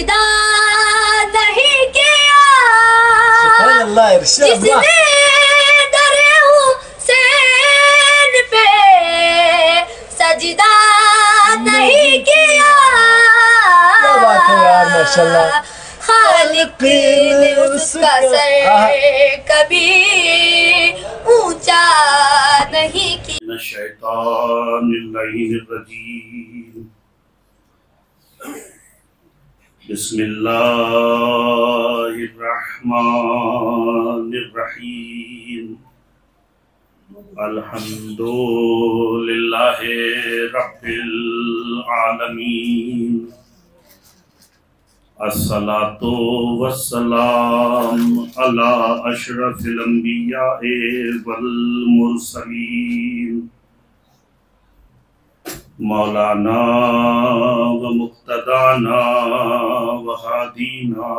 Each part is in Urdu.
سجدہ نہیں کیا جس نے در حسین پہ سجدہ نہیں کیا خالق نے اس کا سر کبھی اونچا نہیں کیا من الشیطان اللعین الرجیم بسم اللہ الرحمن الرحیم الحمدللہ رب العالمین الصلاة والسلام علی اشرف الانبیاء والمرسلین مولانا و مقتدانا و حادینا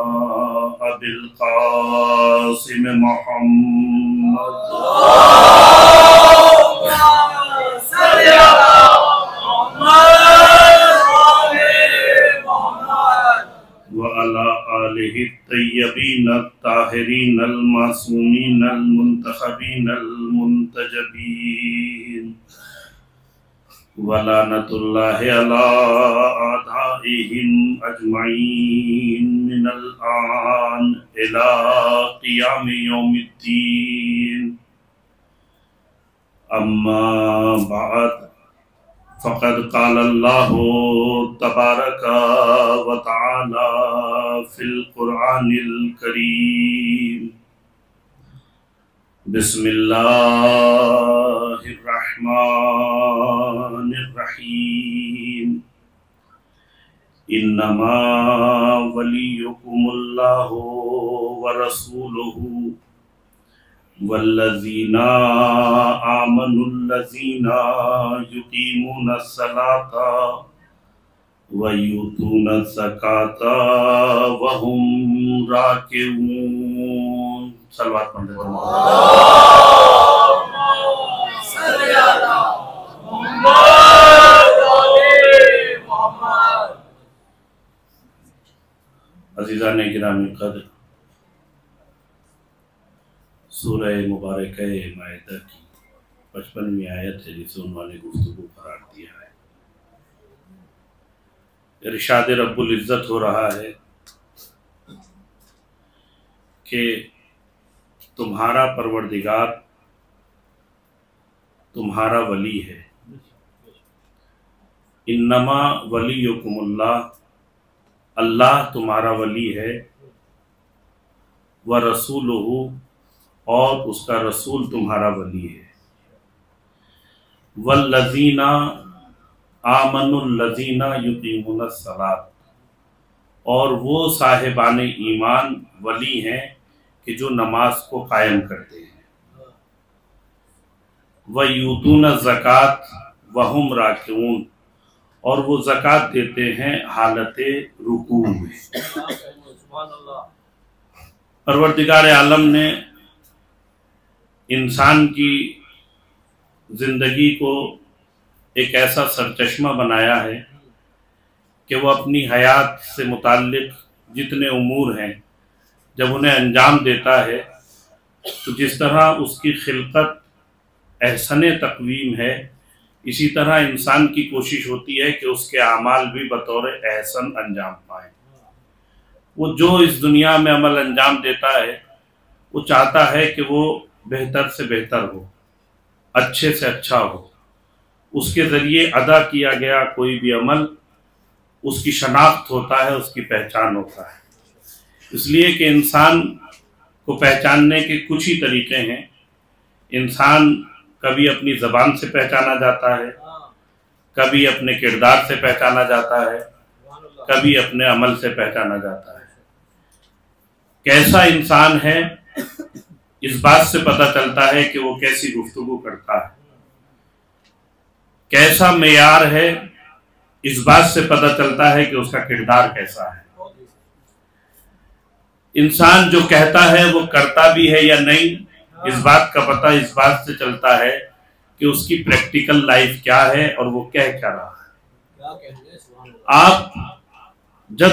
ابی القاسم محمد وعلى آله الطيبين الطاهرين المعصومين المنتخبين المنتجبين ولعنة الله على أعدائهم أجمعين من الآن إلى قيام يوم الدين أما بعد فقد قال الله تبارك وتعالى في القرآن الكريم بسم الله الرحمن الرحيم إنما وليكم الله ورسوله والذين آمنوا الذين يقيمون الصلاة ويؤتون الزكاة وهم راكعون صلوات پڑھتے ہیں عزیزان گرامی قدر، سورہ مبارکہ مائدہ کی 55ویں آیت ہے جسے عنوان گفتگو قرار دیا ہے۔ ارشاد رب العزت ہو رہا ہے کہ تمہارا پروردگار تمہارا ولی ہے۔ انما ولیکم اللہ، اللہ تمہارا ولی ہے، ورسولہ، اور اس کا رسول تمہارا ولی ہے، والذین آمنوا الذین یقیمون الصلاۃ، اور وہ صاحبان ایمان ولی ہیں کہ جو نماز کو قائم کرتے ہیں، وَيُؤْتُونَ الزَّكَاةَ وَهُمْ رَاكِعُونَ، اور وہ زکوٰۃ دیتے ہیں حالت رکوع میں۔ پروردگار عالم نے انسان کی زندگی کو ایک ایسا سرچشمہ بنایا ہے کہ وہ اپنی حیات سے متعلق جتنے امور ہیں جب انہیں انجام دیتا ہے تو جس طرح اس کی خلقت احسن تقویم ہے، اسی طرح انسان کی کوشش ہوتی ہے کہ اس کے اعمال بھی بطور احسن انجام پائیں۔ وہ جو اس دنیا میں عمل انجام دیتا ہے وہ چاہتا ہے کہ وہ بہتر سے بہتر ہو، اچھے سے اچھا ہو۔ اس کے ذریعے ادا کیا گیا کوئی بھی عمل اس کی شناخت ہوتا ہے، اس کی پہچان ہوتا ہے۔ اس لیے کہ انسان کو پہچاننے کے کچھ ہی طریقے ہیں۔ انسان کبھی اپنی زبان سے پہچانا جاتا ہے، کبھی اپنے کردار سے پہچانا جاتا ہے، کبھی اپنے عمل سے پہچانا جاتا ہے۔ کیسا انسان ہے اس بات سے پتہ چلتا ہے کہ وہ کیسی گفتگو کرتا ہے۔ کیسا معیار ہے اس بات سے پتہ چلتا ہے کہ اس کا کردار کیسا ہے۔ انسان جو کہتا ہے وہ کرتا بھی ہے یا نہیں، اس بات کا پتہ اس بات سے چلتا ہے کہ اس کی پریکٹیکل لائف کیا ہے اور وہ کہہ کیا رہا ہے۔ آپ جب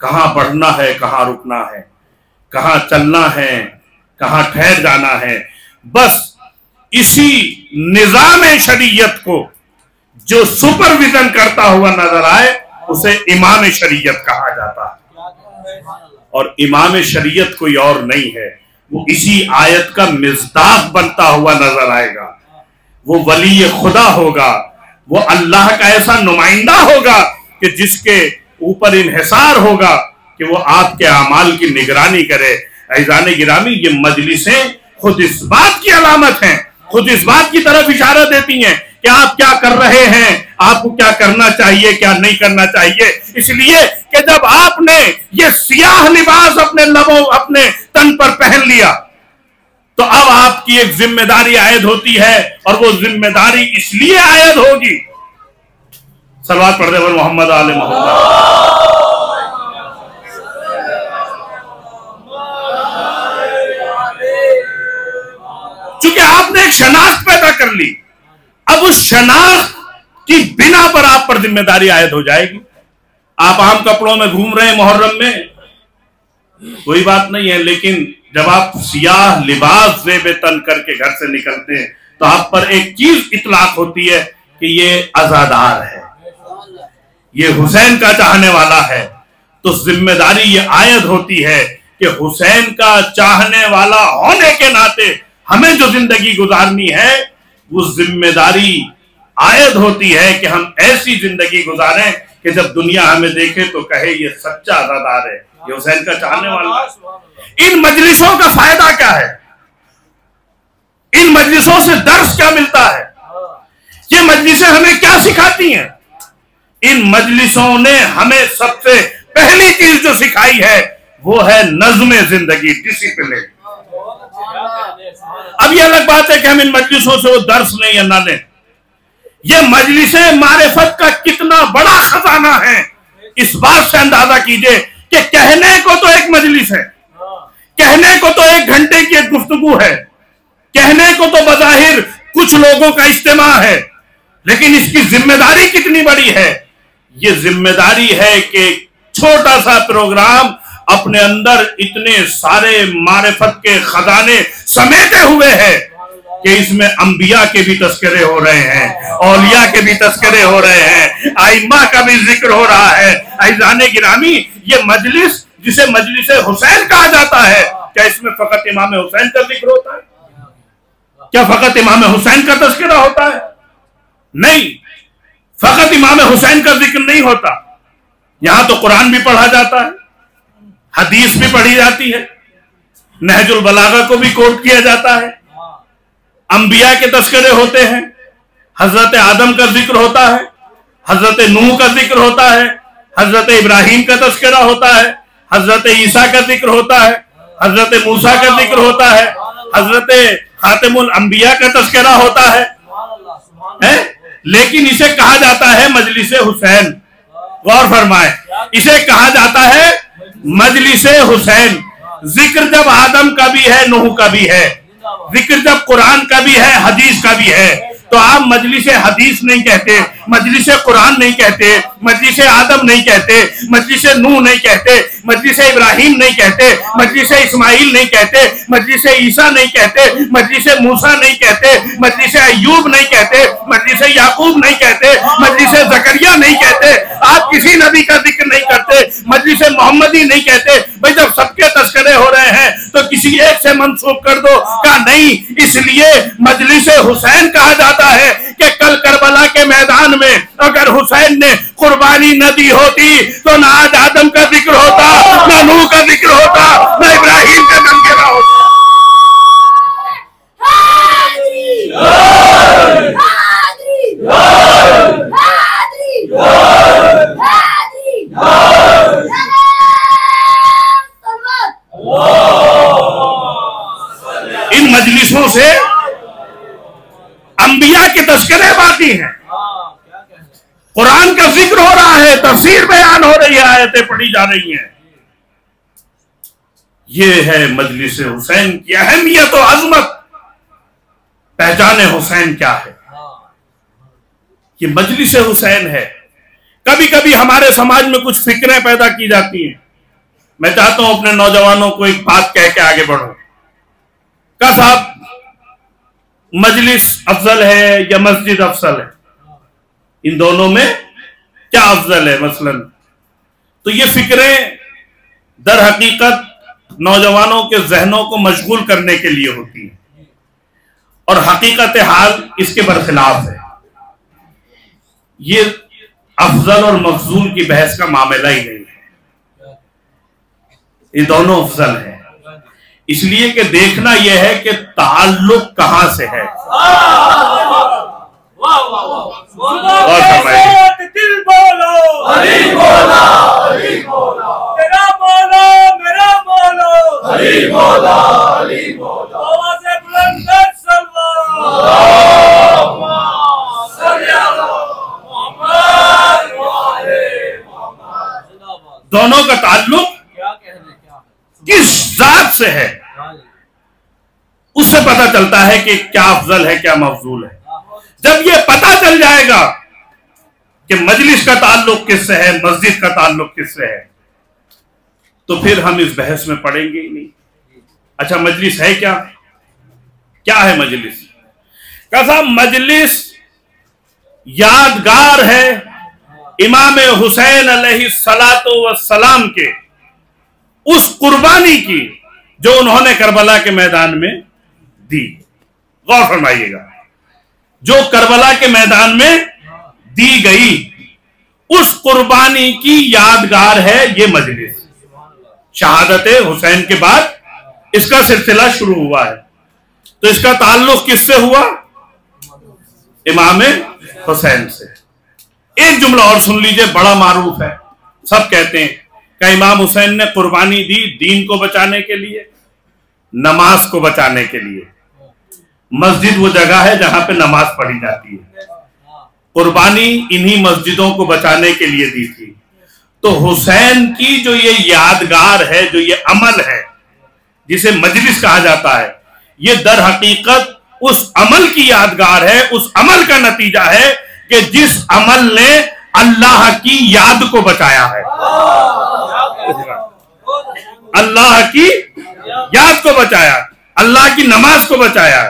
کہاں بڑھنا ہے کہاں رکنا ہے، کہاں چلنا ہے کہاں ٹھہر جانا ہے، بس اسی نظام شریعت کو جو سپرویژن کرتا ہوا نظر آئے اسے امام شریعت کہا جاتا ہے۔ اور امام شریعت کوئی اور نہیں ہے، وہ اسی آیت کا مصداق بنتا ہوا نظر آئے گا، وہ ولی خدا ہوگا، وہ اللہ کا ایسا نمائندہ ہوگا کہ جس کے اوپر انحصار ہوگا کہ وہ آپ کے اعمال کی نگرانی کرے۔ عزیزان گرامی، یہ مجلسیں خود اس بات کی علامت ہیں، خود اس بات کی طرف اشارہ دیتی ہیں کہ آپ کیا کر رہے ہیں، آپ کو کیا کرنا چاہیے کیا نہیں کرنا چاہیے، اس لیے کہ جب آپ نے یہ سیاہ لباس اپنے لبوں اپنے تن پر پہن لیا تو اب آپ کی ایک ذمہ داری عائد ہوتی ہے، اور وہ ذمہ داری اس لیے عائد ہوگی، صلوات پڑھتے ہوئے محمد آل محمد، چونکہ آپ نے ایک شناخت پیدا کر لی، اب اس شناخت کی بنا پر آپ پر ذمہ داری عائد ہو جائے گی۔ آپ عام کپڑوں میں گھوم رہے ہیں محرم میں، کوئی بات نہیں ہے، لیکن جب آپ سیاہ لباس زیب تن کر کے گھر سے نکلتے ہیں تو آپ پر ایک چیز اطلاق ہوتی ہے کہ یہ عزادار ہے، یہ حسین کا چاہنے والا ہے، تو ذمہ داری یہ عائد ہوتی ہے کہ حسین کا چاہنے والا ہونے کے ناطے ہمیں جو زندگی گزارنی ہے وہ ذمہ داری عائد ہوتی ہے کہ ہم ایسی زندگی گزاریں کہ جب دنیا ہمیں دیکھے تو کہے یہ سچا عزادار ہے، یہ حسین کا چاہنے والا ہے۔ ان مجلسوں کا فائدہ کیا ہے؟ ان مجلسوں سے درس کیا ملتا ہے؟ یہ مجلسیں ہمیں کیا سکھاتی ہیں؟ ان مجلسوں نے ہمیں سب سے پہلی چیز جو سکھائی ہے وہ ہے نظم زندگی، ڈسپلن۔ اب یہ الگ بات ہے کہ ہم ان مجلسوں سے وہ درس نہیں یا نہ لیں، یہ مجلسیں معرفت کا کتنا بڑا خزانہ ہے اس بات سے اندازہ کیجئے کہ کہنے کو تو ایک مجلس ہے، کہنے کو تو 1 گھنٹے کی ایک گفتگو ہے، کہنے کو تو بظاہر کچھ لوگوں کا اجتماع ہے، لیکن اس کی ذمہ داری کتنی بڑی ہے؟ یہ ذمہ داری ہے کہ چھوٹا سا پروگرام اپنے اندر اتنے سارے معرفت کے خزانے سمیٹے ہوئے ہیں کہ اس میں انبیاء کے بھی تذکرے ہو رہے ہیں، اولیاء کے بھی تذکرے ہو رہے ہیں، ائمہ کا بھی ذکر ہو رہا ہے۔ عزیزان گرامی، یہ مجلس جسے مجلس حسین کہا جاتا ہے، کیا اس میں فقط امام حسین کا ذکر ہوتا ہے؟ کیا فقط امام حسین کا تذکرہ ہوتا ہے؟ نہیں، فقط امام حسین کا ذکر نہیں ہوتا، یہاں تو قرآن بھی پڑھا جاتا ہے، حدیث بھی پڑھی جاتی ہے، نہج البلاغہ کو بھی کوٹ کیا جاتا ہے، انبیاء کے تذکرے ہوتے ہیں، حضرت آدم کا ذکر ہوتا ہے، حضرت نوح کا ذکر ہوتا ہے، حضرت ابراہیم کا تذکرہ ہوتا ہے، حضرت عیسیٰ کا ذکر ہوتا ہے، حضرت موسیٰ کا ذکر ہوتا ہے، حضرت خاتم الانبیاء کا تذکرہ ہوتا ہے، لیکن اسے کہا جاتا ہے مجلس حسین۔ غور فرمائے، اسے کہا جاتا ہے مجلس حسین۔ ذکر جب آدم کا بھی ہے، نوح کا بھی ہے، ذکر جب قرآن کا بھی ہے، حدیث کا بھی ہے، تو آپ مجلس حدیث نہیں کہتے، مجلس قرآن نہیں کہتے، مجلس آدم نہیں کہتے، مجلس نوح نہیں کہتے، مجلس ابراہیم نہیں کہتے، مجلس اسماعیل نہیں کہتے، مجلس عیسیٰ نہیں کہتے، مجلس موسیٰ نہیں کہتے، مجلس ایوب نہیں کہتے، مجلس یعقوب نہیں کہتے، مجلس زکریا نہیں کہتے، آپ کسی نبی کا ذکر نہیں کرتے، مجلس محمدی نہیں کہتے۔ بھئی جب سب کے تذکرے ہو رہے ہیں تو کسی ایک سے منسوب کر دو، کہا نہیں، اس لیے مجلس حسین کہا جاتا ہے کہ کل کربلا کے میدان میں اگر حسین نے قربانی نہ دی ہوتی تو نہ آج آدم کا ذکر ہوتا، نہ نوح کا ذکر ہوتا، نہ ابراہیم کا تذکرہ ہوتا۔ ان مجلسوں سے انبیاء کے تذکرے باقی ہیں، قرآن کا ذکر ہو رہا ہے، تفسیر بیان ہو رہی ہے، آیتیں پڑھی جا رہی ہیں۔ یہ ہے مجلس حسین کی اہمیت و عظمت۔ پہچان حسین کیا ہے؟ یہ مجلس حسین ہے۔ کبھی کبھی ہمارے سماج میں کچھ فکریں پیدا کی جاتی ہیں میں چاہتا ہوں اپنے نوجوانوں کو ایک بات کہہ کے آگے بڑھوں. کیا صاحب مجلس افضل ہے یا مسجد افضل ہے؟ ان دونوں میں کیا افضل ہے مثلا؟ تو یہ فکریں در حقیقت نوجوانوں کے ذہنوں کو مشغول کرنے کے لیے ہوتی ہیں، اور حقیقت حال اس کے برخلاف ہے. یہ افضل اور مفضول کی بحث کا معاملہ ہی نہیں ہے، یہ دونوں افضل ہیں. اس لیے کہ دیکھنا یہ ہے کہ تعلق کہاں سے ہے. اور دل بولو ہری بولا ہری بولا، تیرا بولو میرا بولو ہری بولا ہری بولا، آواز بلند کر سلام صلی اللہ محمد وعلے محمد. دونوں کا تعلق کس ذات سے ہے اس سے پتہ چلتا ہے کہ کیا افضل ہے کیا مفضول ہے. جب یہ پتہ چل جائے گا کہ مجلس کا تعلق کس سے ہے، مسجد کا تعلق کس سے ہے، تو پھر ہم اس بحث میں پڑیں گے ہی نہیں. اچھا مجلس ہے کیا؟ کیا ہے مجلس؟ کہا مجلس یادگار ہے امام حسین علیہ السلام کے اس قربانی کی جو انہوں نے کربلا کے میدان میں دی. غور فرمائیے گا، جو کربلا کے میدان میں دی گئی اس قربانی کی یادگار ہے یہ مجلس. شہادت حسین کے بعد اس کا سلسلہ شروع ہوا ہے، تو اس کا تعلق کس سے ہوا؟ امام حسین سے. ایک جملہ اور سن لیجئے، بڑا معروف ہے، سب کہتے ہیں کہ امام حسین نے قربانی دی دین کو بچانے کے لیے، نماز کو بچانے کے لیے. مسجد وہ جگہ ہے جہاں پہ نماز پڑھی جاتی ہے، قربانی انہی مسجدوں کو بچانے کے لیے دی تھی. تو حسین کی جو یہ یادگار ہے، جو یہ عمل ہے جسے مجلس کہا جاتا ہے، یہ در حقیقت اس عمل کی یادگار ہے، اس عمل کا نتیجہ ہے کہ جس عمل نے اللہ کی یاد کو بچایا ہے، اللہ کی یاد کو بچایا، اللہ کی نماز کو بچایا،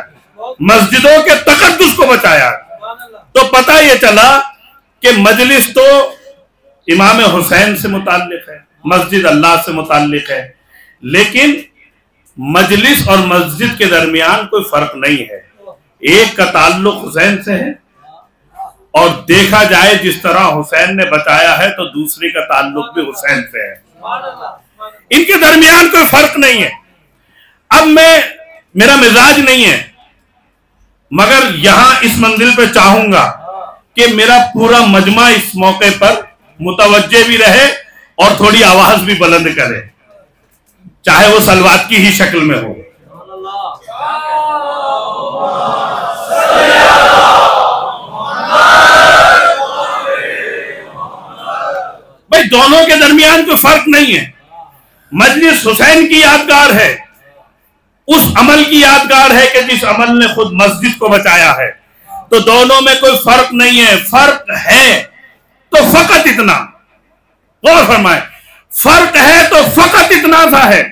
مسجدوں کے تقدس کو بچایا. تو پتہ یہ چلا کہ مجلس تو امام حسین سے متعلق ہے، مسجد اللہ سے متعلق ہے، لیکن مجلس اور مسجد کے درمیان کوئی فرق نہیں ہے. ایک کا تعلق حسین سے ہے، اور دیکھا جائے جس طرح حسین نے بچایا ہے تو دوسری کا تعلق بھی حسین سے ہے. ان کے درمیان کوئی فرق نہیں ہے. اب میرا مزاج نہیں ہے، مگر یہاں اس منزل پہ چاہوں گا کہ میرا پورا مجمع اس موقع پر متوجہ بھی رہے اور تھوڑی آواز بھی بلند کرے، چاہے وہ سلوات کی ہی شکل میں ہو. بھائی دونوں کے درمیان کوئی فرق نہیں ہے. مجلس حسین کی یادگار ہے، اس عمل کی یادگار ہے کہ جس عمل نے خود مسجد کو بچایا ہے. تو دونوں میں کوئی فرق نہیں ہے. فرق ہے تو فقط اتنا، غور فرمائیں، فرق ہے تو فقط اتنا سا ہے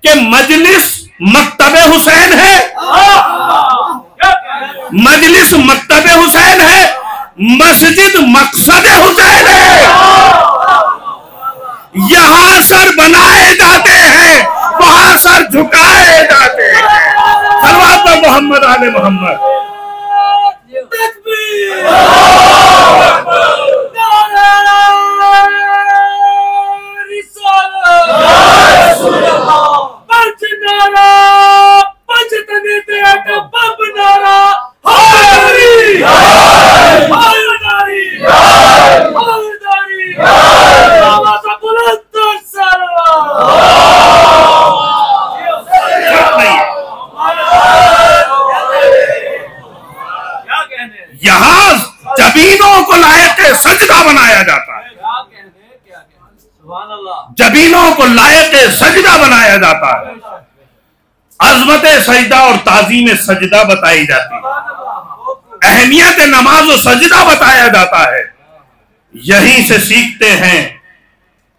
کہ مجلس مکتب حسین ہے، مجلس مکتب حسین ہے، مسجد مقصد حسین ہے. یہاں سر بنائے جاتے ہیں، وہاں سر جھکائے جاتے ہیں. صلوات پر محمد آل محمد. یہاں جبینوں کو لائق سجدہ بنایا جاتا ہے، جبینوں کو لائق سجدہ بنایا جاتا ہے، عظمت سجدہ اور تعظیم سجدہ بتائی جاتی ہے، اہمیت نماز و سجدہ بتایا جاتا ہے. یہیں سے سیکھتے ہیں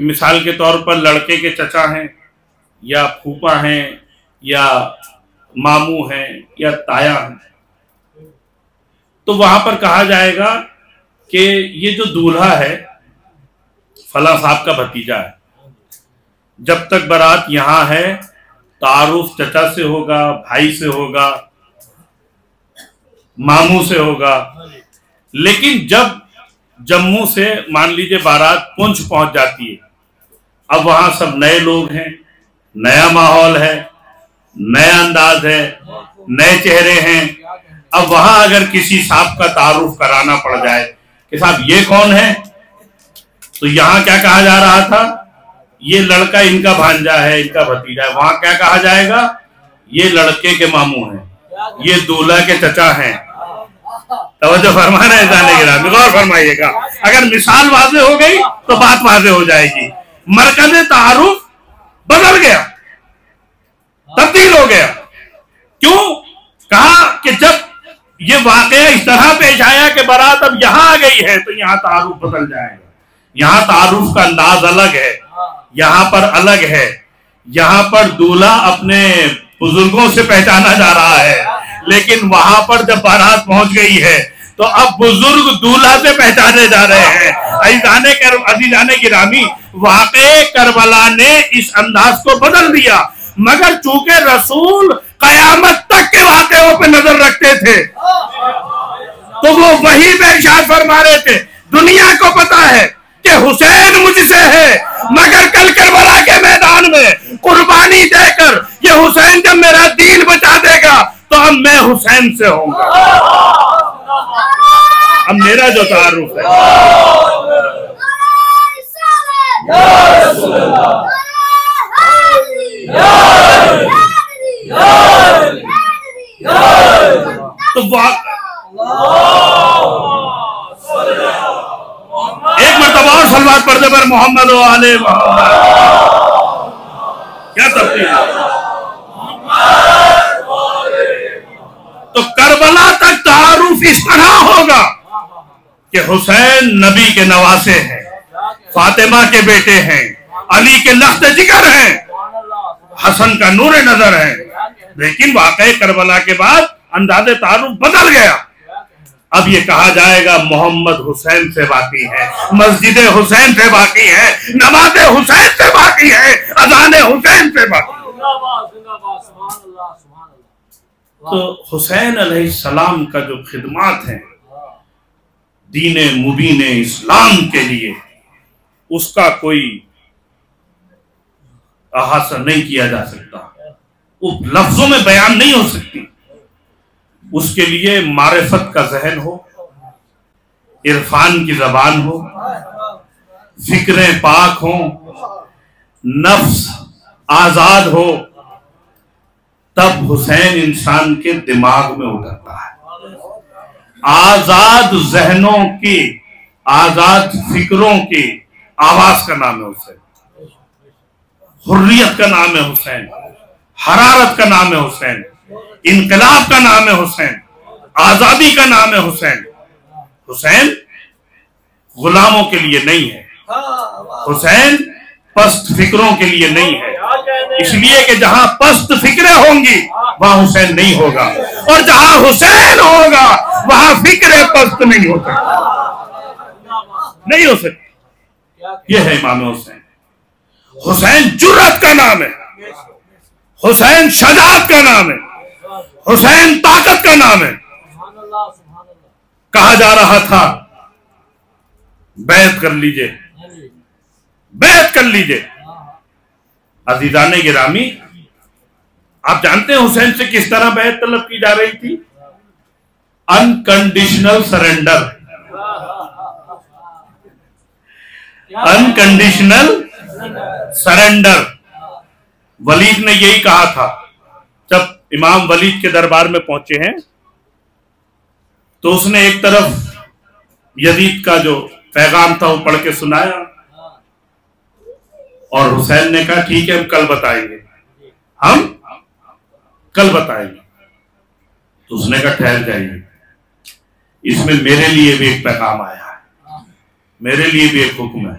کہ مثال کے طور پر لڑکے کے چچا ہیں یا پھوپا ہیں یا ماموں ہیں یا تایا ہیں، تو وہاں پر کہا جائے گا کہ یہ جو دولہا ہے فلاں صاحب کا بھتیجا ہے، جب تک بارات یہاں ہے تعارف چچا سے ہوگا، بھائی سے ہوگا، ماموں سے ہوگا، لیکن جب جموں سے مان لیجئے بارات پونچھ پہنچ جاتی ہے، اب وہاں سب نئے لوگ ہیں، نیا ماحول ہے، نیا انداز ہے، نئے چہرے ہیں، اب وہاں اگر کسی صاحب کا تعارف کرانا پڑ جائے کہ صاحب یہ کون ہے، تو یہاں کیا کہا جا رہا تھا، یہ لڑکا ان کا بھانجا ہے، ان کا بھتیجا ہے، وہاں کیا کہا جائے گا، یہ لڑکے کے ماموں ہیں، یہ دولہا کے چچا ہیں۔ توجہ فرما رہے ہیں جانے کے رات، غور فرمائیے گا، اگر مثال واضح ہو گئی تو بات واضح ہو جائے گی۔ مرکز تعارف بدل گیا، تبدیل ہو گیا، کیوں؟ کہا کہ جب یہ واقعہ اس طرح پیش آیا کہ بارات اب یہاں آ گئی ہے تو یہاں تعارف بدل جائے گا، یہاں تعارف کا انداز الگ ہے، یہاں پر الگ ہے، یہاں پر دولہا اپنے بزرگوں سے پہچانا جا رہا ہے، لیکن وہاں پر جب بارات پہنچ گئی ہے تو اب بزرگ دولہا سے پہچانے جا رہے ہیں۔ عزیزان گرامی، واقع کربلا نے اس انداز کو بدل دیا، مگر چونکہ رسول قیامت تک کے واقعوں پہ نظر رکھتے تھے تو وہ وہی پہ ارشاد فرما رہے تھے، دنیا کو پتا ہے کہ حسین مجھ سے ہے، مگر کل کربلا کے میدان میں قربانی دے کر یہ حسین جب میرا دین بچا دے گا تو اب میں حسین سے ہوں گا۔ اب میرا جو تعارف ہے، تو ایک مرتبہ اور صلوات پڑھتے پر محمد و آل محمد، کیا تبدیل ہے؟ تو کربلا تک تعارف اس طرح ہوگا کہ حسین نبی کے نواسے ہیں، فاطمہ کے بیٹے ہیں، علی کے لخت جگر ہیں، حسن کا نور نظر ہے، لیکن واقعہ کربلا کے بعد انداز تعارف بدل گیا۔ اب یہ کہا جائے گا محمد حسین سے باقی ہے، مسجد حسین سے باقی ہے، نماز حسین سے باقی ہے، اذان حسین سے باقی ہے۔ تو حسین علیہ السلام کا جو خدمات ہیں دین مبین اسلام کے لیے، اس کا کوئی احاطہ نہیں کیا جا سکتا، وہ لفظوں میں بیان نہیں ہو سکتی۔ اس کے لیے معرفت کا ذہن ہو، عرفان کی زبان ہو، فکریں پاک ہوں، نفس آزاد ہو، تب حسین انسان کے دماغ میں اترتا ہے۔ آزاد ذہنوں کی، آزاد فکروں کی آواز کا نام ہے حسین، حریت کا نام ہے حسین، حرارت کا نام ہے حسین، انقلاب کا نام ہے حسین، آزادی کا نام ہے حسین۔ حسین غلاموں کے لیے نہیں ہے، حسین پست فکروں کے لیے نہیں ہے، اس لیے کہ جہاں پست فکریں ہوں گی وہاں حسین نہیں ہوگا، اور جہاں حسین ہوگا وہاں فکریں پست نہیں ہو سکتی۔ یہ ہے امام حسین۔ حسین جرأت کا نام ہے، حسین شجاعت کا نام ہے، حسین طاقت کا نام ہے۔ کہا جا رہا تھا بیعت کر لیجئے، بیعت کر لیجئے۔ عزیزان گرامی، آپ جانتے ہیں حسین سے کس طرح بیعت طلب کی جا رہی تھی؟ Unconditional surrender, unconditional surrender. Walid نے یہی کہا تھا جب امام ولید کے دربار میں پہنچے ہیں تو اس نے ایک طرف یزید کا جو پیغام تھا وہ پڑھ کے سنایا، اور حسین نے کہا ٹھیک ہے ہم کل بتائیں گے، ہم کل بتائیں گے۔ تو اس نے کہا ٹھہر جائیے، اس میں میرے لیے بھی ایک پیغام آیا ہے، میرے لیے بھی ایک حکم ہے۔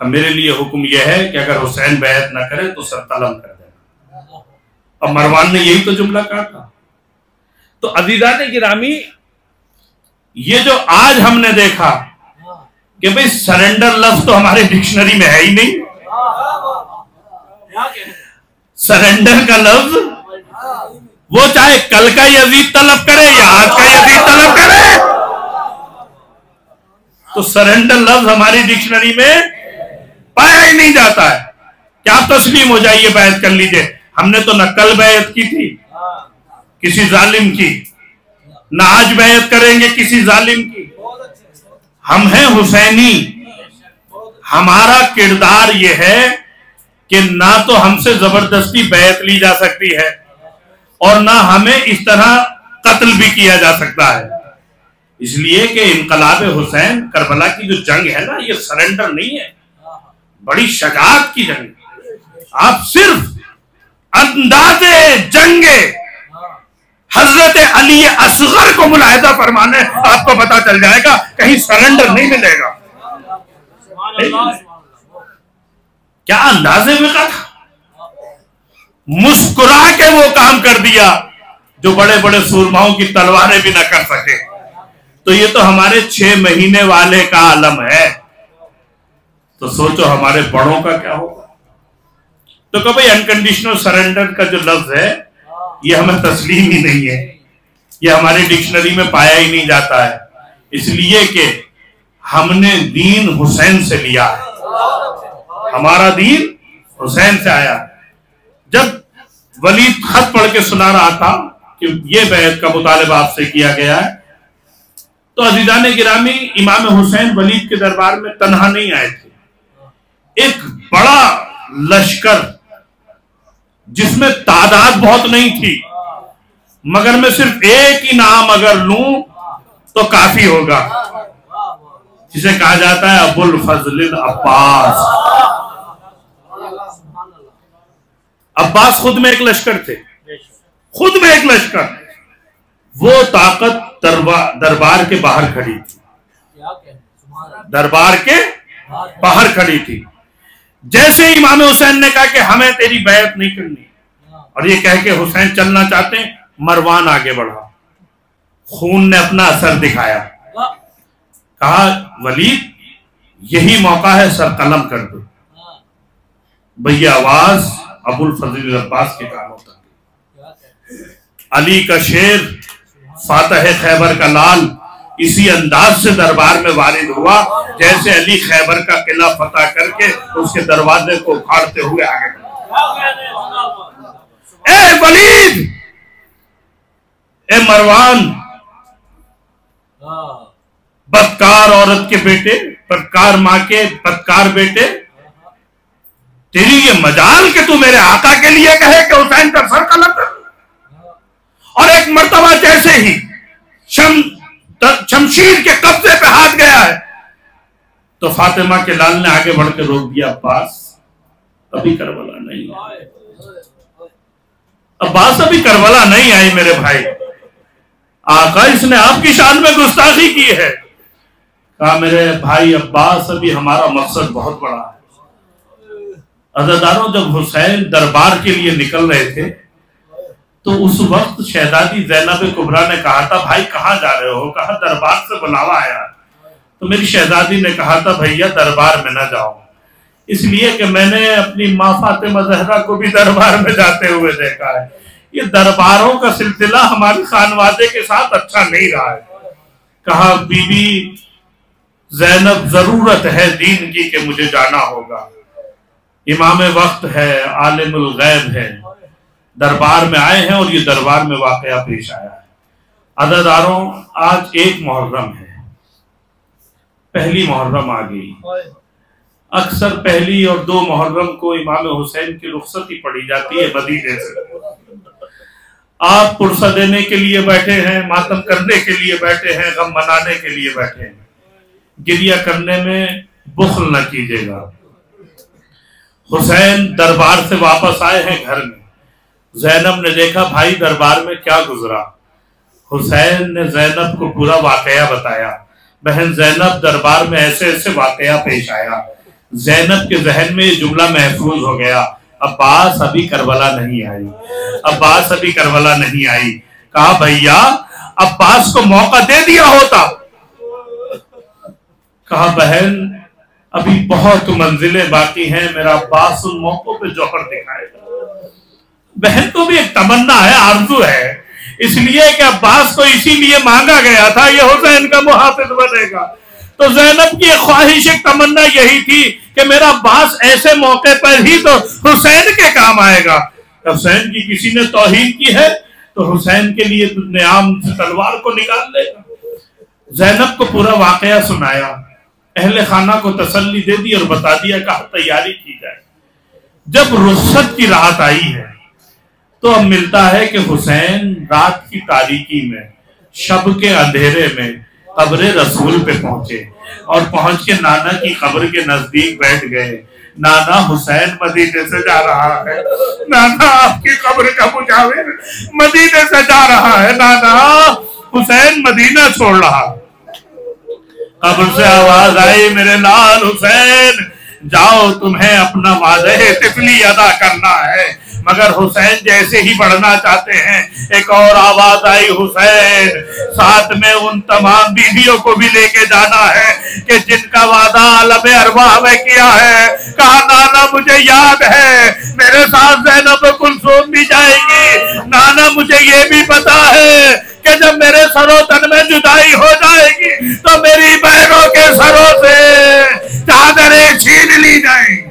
میرے لیے حکم یہ ہے کہ اگر حسین بیعت نہ کرے تو سر قلم کر دینا. اب مروان نے یہی تو جملہ کہا تھا. تو عزیزان گرامی، یہ جو آج ہم نے دیکھا کہ بھئی سرنڈر لفظ تو ہمارے ڈکشنری میں ہے ہی نہیں. سرنڈر کا لفظ وہ چاہے کل کا یزید طلب کرے یا آج کا یزید طلب کرے، تو سرنڈر لفظ ہماری ڈکشنری میں پایا ہی نہیں جاتا ہے. کیا آپ تسلیم ہو جائیے، بیعت کر لیجئے. ہم نے تو نہ کل بیعت کی تھی کسی ظالم کی، نہ آج بیعت کریں گے کسی ظالم کی. ہم ہیں حسینی. ہمارا کردار یہ ہے کہ نہ تو ہم سے زبردستی بیعت لی جا سکتی ہے اور نہ ہمیں اس طرح قتل بھی کیا جا سکتا ہے. اس لیے کہ انقلاب حسین، کربلا کی جو جنگ ہے نا، یہ سرنڈر نہیں ہے، بڑی شجاعت کی جنگ. آپ صرف انداز جنگ حضرت علی اصغر کو ملاحظہ فرمانے، آپ کو پتا چل جائے گا کہیں سرنڈر نہیں ملے گا. کیا اندازے میں تھا، مسکرا کے وہ کام کر دیا جو بڑے بڑے سورماؤں کی تلواریں بھی نہ کر سکے. تو یہ تو ہمارے 6 مہینے والے کا عالم ہے، تو سوچو ہمارے بڑوں کا کیا ہوگا. تو کہ بھئی انکنڈیشنل سرنڈر کا جو لفظ ہے یہ ہمیں تسلیم ہی نہیں ہے، یہ ہماری ڈکشنری میں پایا ہی نہیں جاتا ہے. اس لیے کہ ہم نے دین حسین سے لیا ہے، ہمارا دین حسین سے آیا. جب ولید خط پڑھ کے سنا رہا تھا کہ یہ بیعت کا مطالبہ آپ سے کیا گیا ہے، تو عزیزان گرامی، امام حسین ولید کے دربار میں تنہا نہیں آئے تھے. ایک بڑا لشکر جس میں تعداد بہت نہیں تھی، مگر میں صرف ایک ہی نام اگر لوں تو کافی ہوگا، جسے کہا جاتا ہے ابو الفضل العباس. عباس خود میں ایک لشکر تھے، خود میں ایک لشکر. وہ طاقت دربار کے باہر کھڑی تھی، دربار کے باہر کھڑی تھی. جیسے امام حسین نے کہا کہ ہمیں تیری بیعت نہیں کرنی، اور یہ کہہ کے حسین چلنا چاہتے ہیں، مروان آگے بڑھا. خون نے اپنا اثر دکھایا. کہا ولید یہی موقع ہے، سر قلم کر دو. بھئی آواز ابو الفضل العباس کے کانوں تک. علی کا شیر، فاتح خیبر کا لال، اسی انداز سے دربار میں وارد ہوا جیسے علی خیبر کا قلعہ فتح کر کے اس کے دروازے کو اکھاڑتے ہوئے آگے بڑھا. اے ولید، اے مروان، بدکار عورت کے بیٹے، بدکار ماں کے بدکار بیٹے، تیری یہ مجال کہ تو میرے آقا کے لیے کہے کہ حسین کا سر قلم کر. اور ایک مرتبہ جیسے ہی شمشیر کے قبضے پہ ہاتھ گیا ہے تو فاطمہ کے لال نے آگے بڑھ کے روک دیا. عباس ابھی کربلا نہیں آئی، عباس ابھی کربلا نہیں آئی میرے بھائی. آقا اس نے آپ کی شان میں گستاخی کی ہے. کہا میرے بھائی عباس، ابھی ہمارا مقصد بہت بڑا ہے. عزیزانوں، جب حسین دربار کے لیے نکل رہے تھے تو اس وقت شہزادی زینب کبریٰ نے کہا تھا بھائی کہاں جا رہے ہو؟ کہا دربار سے بلاوا آیا. تو میری شہزادی نے کہا تھا بھیا دربار میں نہ جاؤ، اس لیے کہ میں نے اپنی ماں فاطمہ زہرا کو بھی دربار میں جاتے ہوئے دیکھا ہے. یہ درباروں کا سلسلہ ہماری خانوادے کے ساتھ اچھا نہیں رہا ہے. کہا بی بی زینب، ضرورت ہے دین کی کہ مجھے جانا ہوگا، امام وقت ہے، عالم الغیب ہے، دربار میں آئے ہیں اور یہ دربار میں واقعہ پیش آیا ہے. عزیزانوں، آج 1 محرم ہے، پہلی محرم آ گئی. اکثر پہلی اور 2 محرم کو امام حسین کی رخصتی پڑھی جاتی ہے مدینے سے. آپ پرسہ دینے کے لیے بیٹھے ہیں، ماتم کرنے کے لیے بیٹھے ہیں، غم منانے کے لیے بیٹھے ہیں. گریہ کرنے میں بخل نہ کیجیے گا. حسین دربار سے واپس آئے ہیں گھر میں. زینب نے دیکھا بھائی دربار میں کیا گزرا. حسین نے زینب کو پورا واقعہ بتایا. بہن زینب دربار میں ایسے ایسے واقعہ پیش آیا، زینب کے ذہن میں یہ جملہ محفوظ ہو گیا، عباس ابھی کربلا نہیں آئی، عباس ابھی کربلا نہیں آئی۔ کہا بھیا عباس کو موقع دے دیا ہوتا۔ کہا بہن ابھی بہت منزلیں باقی ہیں، میرا عباس ان موقعوں پہ جوہر دکھائے گا۔ بہن کو بھی ایک تمنا ہے، آرزو ہے، اس لیے کہ عباس کو اسی لیے مانگا گیا تھا یہ حسین کا محافظ بنے گا۔ تو زینب کی ایک خواہش، ایک تمنا یہی تھی کہ میرا عباس ایسے موقع پر ہی تو حسین کے کام آئے گا۔ حسین کی کسی نے توہین کی ہے تو حسین کے لیے نیام سے تلوار کو نکال لے گا۔ زینب کو پورا واقعہ سنایا، اہل خانہ کو تسلی دے دی اور بتا دیا کہ تیاری کی جائے۔ جب رخصت کی رات آئی ہے تو اب ملتا ہے کہ حسین رات کی تاریکی میں، شب کے اندھیرے میں قبر رسول پہ پہنچے اور پہنچ کے نانا کی قبر کے نزدیک بیٹھ گئے۔ نانا حسین مدینے سے جا رہا ہے، نانا آپ کی قبر کا مجاور مدینے سے جا رہا ہے، نانا حسین مدینہ چھوڑ رہا۔ قبر سے آواز آئی، میرے لال حسین جاؤ، تمہیں اپنا وعدہ طفلی ادا کرنا ہے۔ مگر حسین جیسے ہی بڑھنا چاہتے ہیں ایک اور آواز آئی، حسین ساتھ میں ان تمام بیویوں کو بھی لے کے جانا ہے کہ جن کا وعدہ عالم ارواح میں کیا ہے۔ کہا نانا مجھے یاد ہے، میرے ساتھ زینب کلثوم بھی جائے گی، نانا مجھے یہ بھی پتا ہے کہ جب میرے سر و تن میں جدائی ہو جائے گی تو میری بہنوں کے سروں سے چادریں چھین لی جائیں گی،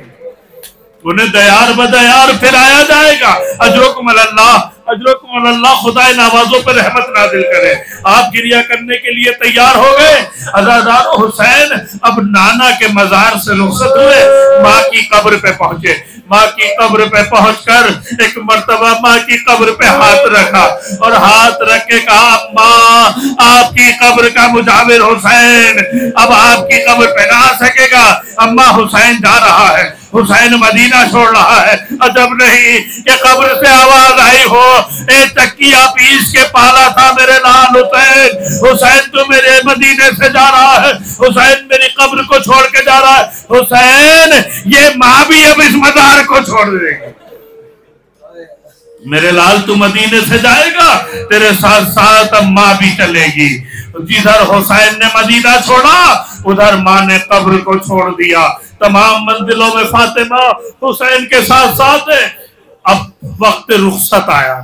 انہیں دیار بدیار پھرایا جائے گا۔ اجرکم اللہ، اجرکم اللہ، خدا نوازوں پر رحمت نازل کرے۔ آپ گریہ کرنے کے لیے تیار ہو گئے۔ عزادار حسین اب نانا کے مزار سے رخصت ہوئے، ماں کی قبر پہ پہنچے۔ ماں کی قبر پہ پہنچ کر ایک مرتبہ ماں کی قبر پہ ہاتھ رکھا اور ہاتھ رکھ کے کہا ماں آپ کی قبر کا مجاور حسین اب آپ کی قبر پہ نہ آ سکے گا۔ اماں حسین جا رہا ہے، حسین مدینہ چھوڑ رہا ہے۔ عجب نہیں کہ قبر سے آواز آئی ہو، اے تکیہ پیس کے پالا تھا میرے لال حسین، حسین تو میرے مدینے سے جا رہا ہے، حسین میری قبر کو چھوڑ کے جا رہا ہے، حسین یہ ماں بھی اب اس مزار کو چھوڑ دے گی، میرے لال تو مدینے سے جائے گا، تیرے ساتھ ساتھ اب ماں بھی چلے گی۔ جدھر حسین نے مدینہ چھوڑا ادھر ماں نے قبر کو چھوڑ دیا۔ تمام منزلوں میں فاطمہ حسین کے ساتھ ساتھ ہے۔ اب وقت رخصت آیا،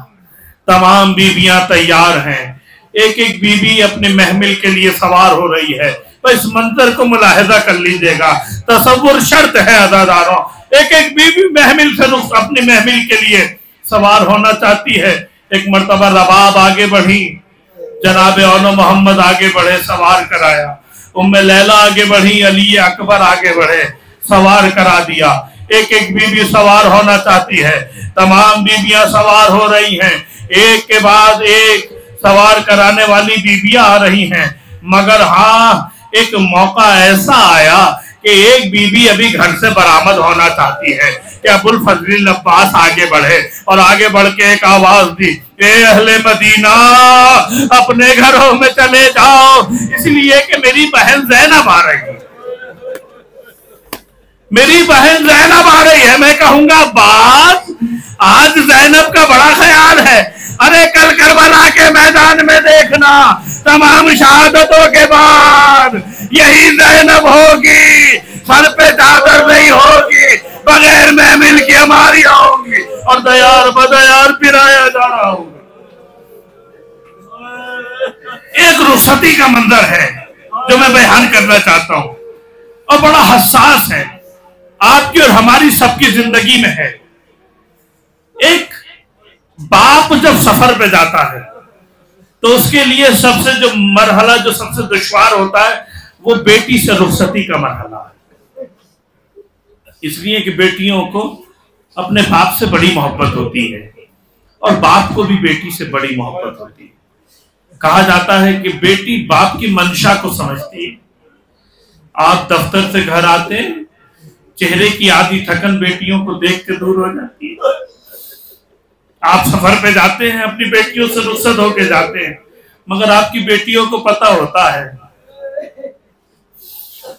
تمام بیویاں تیار ہیں، ایک ایک بیوی اپنے محمل کے لیے سوار ہو رہی ہے۔ اس منظر کو ملاحظہ کر لیجئے گا، تصور شرط ہے عزاداروں، ایک ایک بیوی محمل سے اپنے محمل کے لیے سوار ہونا چاہتی ہے۔ ایک مرتبہ رباب آگے بڑھی، جناب اولو محمد آگے بڑھے، سوار کرایا۔ ام لیلہ آگے بڑھی، علی اکبر آگے بڑھے، سوار کرا دیا۔ ایک ایک بیوی سوار ہونا چاہتی ہے، تمام بیویاں سوار ہو رہی ہیں، ایک کے بعد ایک سوار کرانے والی بیویاں آ رہی ہیں۔ مگر ہاں ایک موقع ایسا آیا کہ ایک بیوی ابھی گھر سے برآمد ہونا چاہتی ہے کہ ابوالفضل عباس آگے بڑھے اور آگے بڑھ کے ایک آواز دی، اے اہل مدینہ اپنے گھروں میں چلے جاؤ، اس لیے کہ میری بہن زینب آ رہی ہے، میری بہن زینب آ رہی ہے۔ میں کہوں گا عباس آج زینب کا بڑا خیال ہے، ارے کل کربلا کے میدان میں دیکھنا تمام شہادتوں کے بعد یہی زینب ہوگی، سر پہ چادر نہیں ہوگی، بغیر محمل کی ہماری ہوگی اور دیار بدیار پھرایا جا رہا ہوگا۔ ایک رخصتی کا منظر ہے جو میں بیان کرنا چاہتا ہوں اور بڑا حساس ہے، آپ کی اور ہماری سب کی زندگی میں ہے۔ ایک باپ جب سفر پہ جاتا ہے تو اس کے لیے سب سے جو مرحلہ جو سب سے دشوار ہوتا ہے وہ بیٹی سے رخصتی کا مرحلہ ہے، اس لیے کہ بیٹیوں کو اپنے باپ سے بڑی محبت ہوتی ہے اور باپ کو بھی بیٹی سے بڑی محبت ہوتی ہے۔ کہا جاتا ہے کہ بیٹی باپ کی منشا کو سمجھتی ہے۔ آپ دفتر سے گھر آتے ہیں، چہرے کی آدھی تھکن بیٹیوں کو دیکھ کے دور ہو جاتی ہے۔ آپ سفر پہ جاتے ہیں، اپنی بیٹیوں سے رخصت ہو کے جاتے ہیں، مگر آپ کی بیٹیوں کو پتہ ہوتا ہے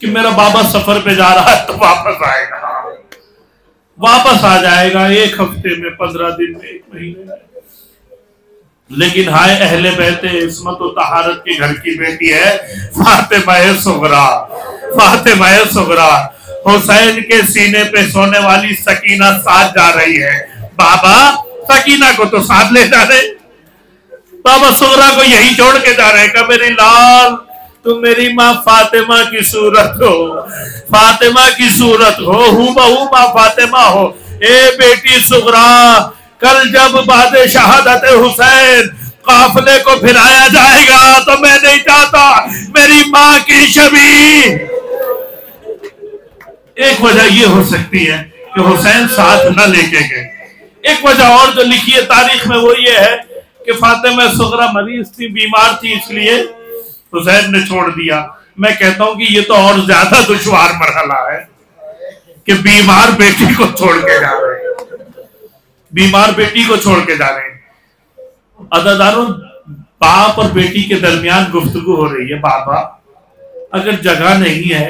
کہ میرا بابا سفر پہ جا رہا ہے تو واپس آئے گا، واپس آ جائے گا 1 ہفتے میں، 15 دن میں، 1 مہینے میں۔ لیکن ہائے اہل بیت عصمت و طہارت کے گھر کی بیٹی ہے فاطمہ صغریٰ، فاطمہ صغریٰ، حسین کے سینے پہ سونے والی سکینہ ساتھ جا رہی ہے۔ بابا سکینہ کو تو ساتھ لے جا رہے، بابا صغریٰ کو یہی چھوڑ کے جا رہے کہ میری لال تم میری ماں فاطمہ کی صورت ہو، فاطمہ کی صورت ہو بہو ماں فاطمہ ہو۔ اے بیٹی صغریٰ، کل جب بعد شہادت حسین قافلے کو پھرایا جائے گا تو میں نہیں چاہتا میری ماں کی شبیہ۔ ایک وجہ یہ ہو سکتی ہے کہ حسین ساتھ نہ لے کے گئے، ایک وجہ اور جو لکھی ہے تاریخ میں وہ یہ ہے کہ فاطمہ صغریٰ مریض تھی، بیمار تھی، اس لیے حسین نے چھوڑ دیا۔ میں کہتا ہوں کہ یہ تو اور زیادہ دشوار مرحلہ ہے کہ بیمار بیٹی کو چھوڑ کے جا رہے ہیں، بیمار بیٹی کو چھوڑ کے جا رہے ہیں۔ عزیزانو، باپ اور بیٹی کے درمیان گفتگو ہو رہی ہے، بابا اگر جگہ نہیں ہے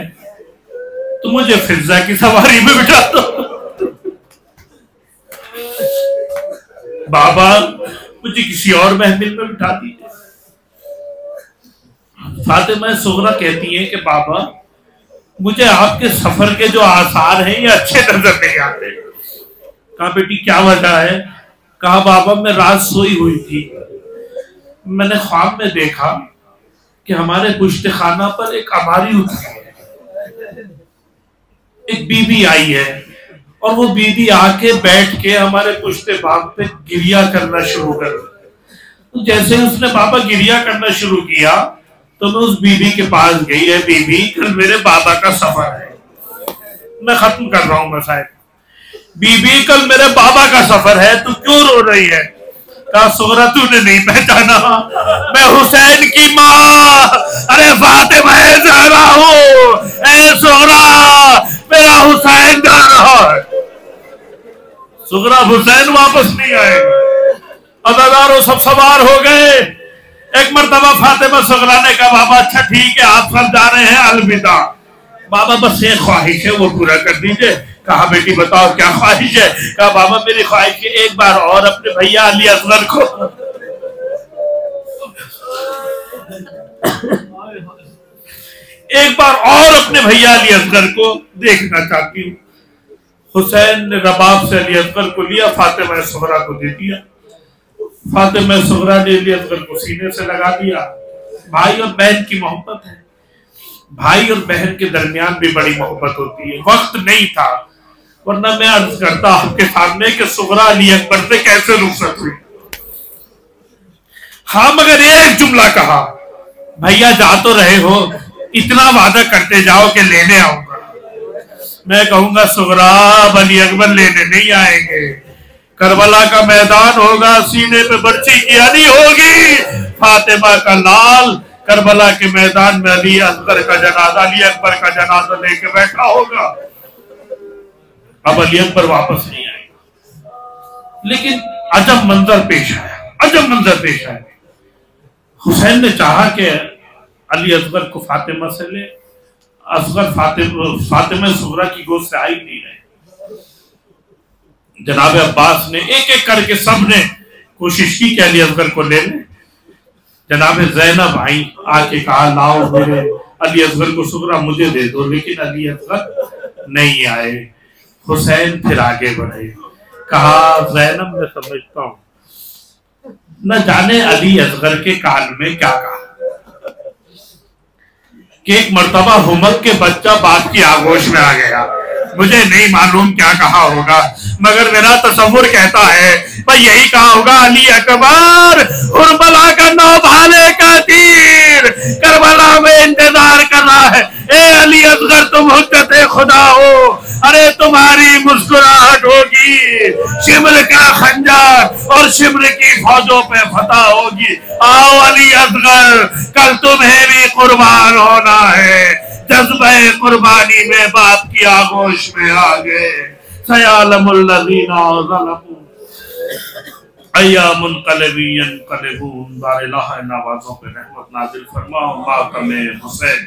تو مجھے فضہ کی سواری میں بٹھا دو، بابا مجھے کسی اور محمل میں بٹھا دیجیے۔ فاطمہ صغریٰ کہتی ہیں کہ بابا مجھے آپ کے سفر کے جو آثار ہیں یہ اچھے نظر نہیں آتے۔ کہا بیٹی کیا وجہ ہے؟ کہا بابا میں رات سوئی ہوئی تھی، میں نے خواب میں دیکھا کہ ہمارے پشت خانہ پر ایک عماری اتری ہے، ایک بی بی آئی ہے اور وہ بی بی آ کے بیٹھ کے ہمارے پشت باغ پہ گریہ کرنا شروع کر دیا۔ جیسے اس نے بابا گریہ کرنا شروع کیا تو میں اس بی بی کے پاس گئی، ہے بی بی کل میرے بابا کا سفر ہے، میں ختم کر رہا ہوں مسائل، بی بی کل میرے بابا کا سفر ہے، تو کیوں رو رہی ہے؟ کہا صغریٰ تو نے نہیں پہچانا، میں حسین کی ماں ارے فاطمہ زہرا ہوں، اے صغریٰ میرا حسین جا رہا ہے۔ صغریٰ حسین واپس نہیں آئے گا۔ عزاداروں سب سوار ہو گئے۔ ایک مرتبہ فاطمہ صغریٰ نے کہا بابا اچھا ٹھیک ہے آپ سب جا رہے ہیں، الوداع۔ بابا بس ایک خواہش ہے وہ پورا کر دیجئے۔ کہا بیٹی بتاؤ کیا خواہش ہے؟ کہا بابا میری خواہش ہے ایک بار اور اپنے بھیا علی اصغر کو ایک بار اور اپنے بھیا علی اصغر کو دیکھنا چاہتی ہوں۔ حسین نے رباب سے علی اصغر کو لیا، فاطمہ صغریٰ کو دے دیا۔ فاطمہ صغریٰ نے علی اصغر کو سینے سے لگا دیا۔ بھائی اور بہن کی محبت ہے، بھائی اور بہن کے درمیان بھی بڑی محبت ہوتی ہے۔ وقت نہیں تھا ورنہ میں عرض کرتا آپ کے سامنے کہ صغریٰ علی اکبر سے کیسے رخصت ہوئی۔ ہاں مگر ایک جملہ کہا، بھیا جا تو رہے ہو، اتنا وعدہ کرتے جاؤ کہ لینے آؤں گا۔ میں کہوں گا صغریٰ علی اکبر لینے نہیں آئیں گے، کربلا کا میدان ہوگا، سینے پہ برچی کیانی ہوگی، فاطمہ کا لال کربلا کے میدان میں علی اصغر کا جنازہ، علی اکبر کا جنازہ لے کے بیٹھا ہوگا۔ اب علی اکبر واپس نہیں آئے گا۔ لیکن عجب منظر پیش آیا، عجب منظر پیش آیا۔ حسین نے چاہا کہ علی اصغر کو فاطمہ سے لے، اصغر فاطمہ صغریٰ کی گود سے آئی نہیں رہے۔ جناب عباس نے ایک ایک کر کے سب نے کوشش کی کہ علی اصغر کو لے لیں۔ جناب زینب آئی، آ کے کہا لاؤ میرے علی اصغر کو صغریٰ مجھے دے دو، لیکن علی اصغر نہیں آئے۔ حسین پھر آگے بڑھے، کہا زینب میں سمجھتا ہوں نہ جانے علی اصغر کے کان میں کیا کہا کہ ایک مرتبہ ہمک کے بچہ باپ کی آغوش میں آ گیا، مجھے نہیں معلوم کیا کہا ہوگا مگر میرا تصور کہتا ہے بھائی یہی کہا ہوگا علی اکبر کربلا کا نوبھالے کا تیر کربلا میں انتظار کر رہا ہے، اے علی اصغر تم حجت خدا ہو، ارے تمہاری مسکراہٹ ہوگی، شمر کا خنجر اور شمر کی فوجوں پہ فتح ہوگی، آؤ علی اصغر کل تمہیں بھی قربان ہونا ہے۔ جذبہ قربانی میں باپ کی آغوش میں آگئے۔ سیعلم الذین ظلموا ایام منقلبی ینقلبون۔ بار الہ نوازوں پہ رحمت نازل فرما، ماتم حسین۔